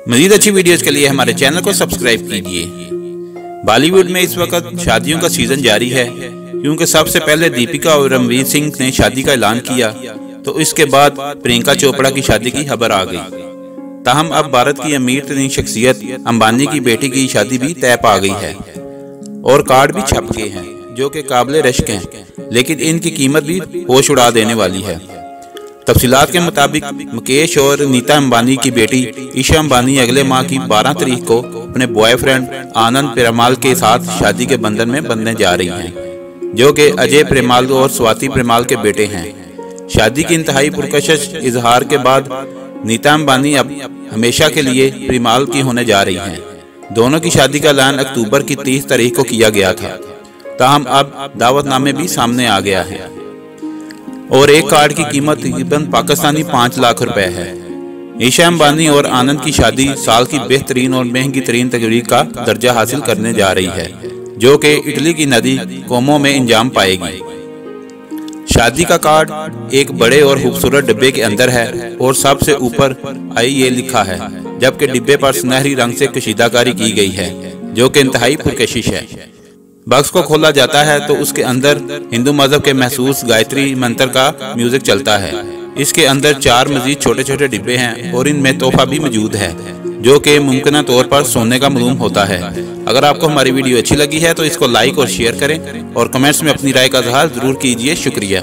मजीद अच्छी वीडियोस के लिए हमारे चैनल को सब्सक्राइब कीजिए। बॉलीवुड में इस वक्त शादियों का सीजन जारी है, क्योंकि सबसे पहले दीपिका और रणवीर सिंह ने शादी का ऐलान किया, तो इसके बाद प्रियंका चोपड़ा की शादी की खबर आ गई। ताहम अब भारत की अमीर तरीन शख्सियत अंबानी की बेटी की शादी भी तय पा गई है और कार्ड भी छप गए हैं जो कि काबिल रश्क हैं, लेकिन इनकी कीमत भी होश उड़ा देने वाली है। तफसीलात के मुताबिक मुकेश और नीता अंबानी की बेटी ईशा अंबानी अगले माह की 12 तारीख को अपने बॉयफ्रेंड आनंद प्रेमाल के साथ शादी के बंधन में बंधने जा रही हैं, जो कि अजय प्रेमाल और स्वाति प्रेमाल के बेटे हैं। शादी की इंतहाई पुरकशिश इजहार के बाद नीता अंबानी अब हमेशा के लिए प्रेमाल की होने जा रही हैं। दोनों की शादी का ऐलान अक्टूबर की 30 तारीख को किया गया था, ताहम अब दावतनामे भी सामने आ गया है और एक कार्ड की कीमत तकरीबन पाकिस्तानी 5 लाख रुपए है। ईशा अंबानी और आनंद की शादी साल की बेहतरीन और महंगी तरीन तकरीब का दर्जा हासिल करने जा रही है, जो कि इटली की नदी कोमो में इंजाम पाएगी। शादी का कार्ड एक बड़े और खूबसूरत डिब्बे के अंदर है और सबसे ऊपर IE लिखा है, जबकि डिब्बे पर सुनहरी रंग से कशीदाकारी की गई है, जो कि इंतहाई पुरकशिश है। बक्स को खोला जाता है तो उसके अंदर हिंदू मजहब के महसूस गायत्री मंत्र का म्यूजिक चलता है। इसके अंदर 4 मजीद छोटे छोटे डिब्बे हैं और इनमें तोहफा भी मौजूद है, जो कि मुमकिन तौर पर सोने का मालूम होता है। अगर आपको हमारी वीडियो अच्छी लगी है तो इसको लाइक और शेयर करें और कमेंट्स में अपनी राय का इजहार जरूर कीजिए। शुक्रिया।